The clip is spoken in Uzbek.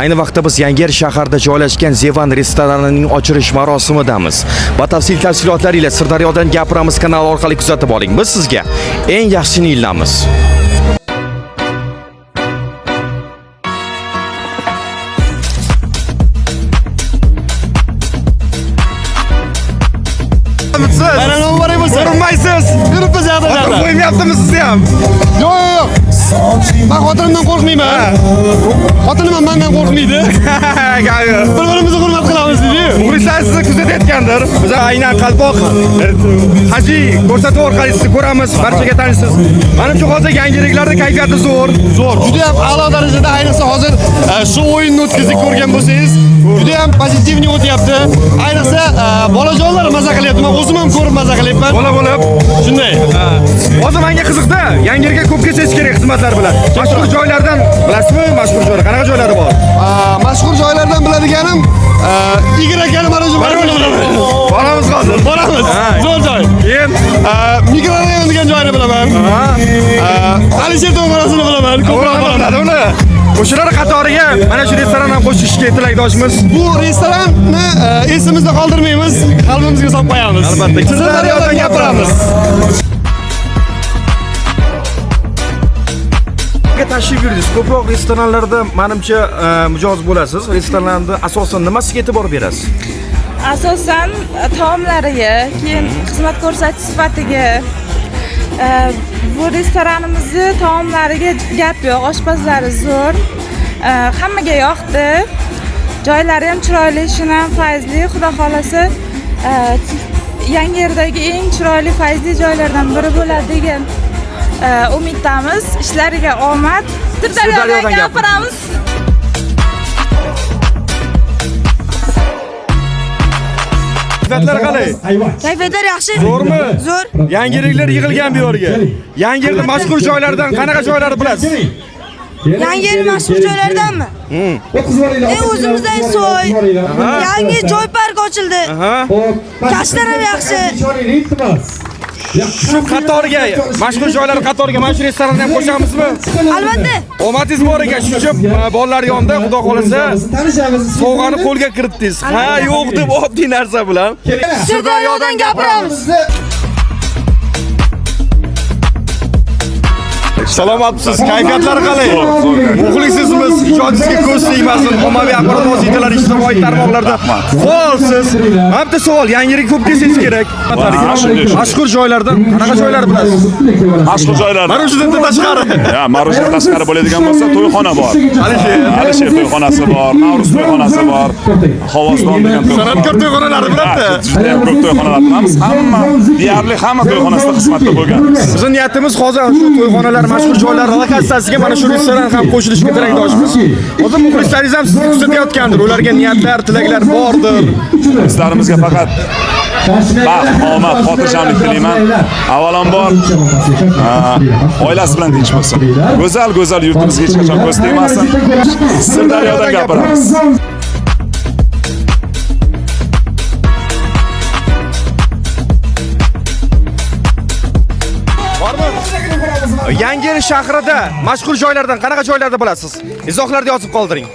Ayni vaqtda biz Yangiyer shahrida joylashgan Zevan restoranining ochilish marosimidamiz. Batafsil tafsilotlar ila Sirdaryodan gapiramiz kanali orqali kuzatib oling. Biz sizga eng yaxshini ilamiz. Ko'rinmaysiz. Yuribmiz yoqda. Qo'ymayaptimi sizni ham? Yo'q. Men xotinimdan qo'rqmayman. Xotinim ham mendan qo'rqmaydi. Bir-birimizni hurmat qilamiz deydi. Muxlislar sizni kuzatayotgandir. Biz aynan qalpoq haji ko'rsatuv orqali sizni ko'ramiz, barchaga tanishsiz. Menimcha hozir yangiliklarda kayfiyati zo'r. Juda ham a'lo darajada, ayniqsa hozir shu o'yinni o'tkazib ko'rgan bo'lsangiz, juda ham pozitivni o'tyapti. Ayniqsa bolajonlar maza qilyapti. Men o'zim ham ko'rib maza qilyapman. Bola bo'lib. Shunday. Hozir menga qiziqda, Yangiyerga ko'p kelish kerak xizmatlar bilan. Mashhur joylardan bilasizmi? Mashhur joylar, qanaqa joylari bor? Mashhur joylardan biladiganim Igor akani mana shu Boramiz hozir. Boramiz. Zo'r joy. Keyin mikrorayon degan joyni bilaman. Alisher to'g'risini bilaman. Ko'proq uni. O'shalar qatoriga mana shu restoran ham qo'shishga tilakdoshmiz. Bu restoranni esimizda qoldirmaymiz, qalbimizga solib qo'yamiz. Albatta. Sirdaryodan gapiramiz. Tashrif yurdingiz. Ko'proq restoranlarda menimcha mijoz bo'lasiz. Restoranda asosan nimasiga e'tibor berasiz? Asosan taomlariga, keyin xizmat ko'rsatish sifatiga. Bu restoranimizni taomlariga gap yo'q, oshpazlari zo'r. Hammaga yoqdi. Joylari ham chiroyli, ishini ham fayzli. Xudo xolasa Yangiyerdagi eng chiroyli fayzli joylardan biri bo'ladi degan umiddamiz. Ishlariga omad. Sirdaryodan gapiramiz. Kayfiyatlar qalay? Kayfiyatlar yaxshi. Zo'rmi? Zo'r. Yangiliklar yig'ilgan bu yerga. Yangiyerda mashhur joylardan qanaqa joylarni bilasiz? Yangiyer mashhur joylardanmi? O'zimizdan so'y. Yangi joy park ochildi. Kashlar ham yaxshi. Shu qatoriga, mashhur joylar qatoriga mana shu restoranni ham qo'shamizmi? Albatta. Omadingiz bor ekan, shuncha bolalar yonida, xudo xolasa, sovg'ani qo'lga kiritdingiz. Ha, yo'q deb oddiy narsa bilan. Sirdaryodan gapiramiz. Salomatsiz, kayfiyatlar qalay? Muxlisizmiz, ijodingizga ko'z tegmasin. Ommaviy axborot vositalari, ijtimoiy tarmoqlarda faolsiz. Bitta savol, Yangiyerga ko'p kelsangiz kerak. Mashhur joylardan qanaqa joylar bilasiz? Mashhur joylar. Marushidan tashqari. Ya, Marushidan tashqari bo'ladigan bo'lsa, to'yxona bor. Alisher to'yxonasi bor, Navruz to'yxonasi bor. Hovoston degan to'yxona. San'atkor to'yxonalari bilan-da. Juda ham ko'p to'yxonalar qilamiz. Deyarli hamma to'yxonasida xizmatda bo'lganmiz. Bizning niyatimiz hozir shu to'yxonalar mashhur joylar lokatsiyasiga mana shu restoran ham qo'shilishga tilakdoshmiz. Hozir muxlislaringiz ham sizni kuzatayotgandir. Ularga niyatlar, tilaklar bordir. Bizlarimizga faqat baxt, omad, xotirjamlik tilayman. Avvalambor oilasi bilan tinch bo'lsin. Go'zal yurtimizga hech qachon ko'z tegmasin. Sirdaryodan gapiramiz. Yangiyer shahrida mashhur joylardan qanaqa joylarni bilasiz? Izohlarda yozib qoldiring.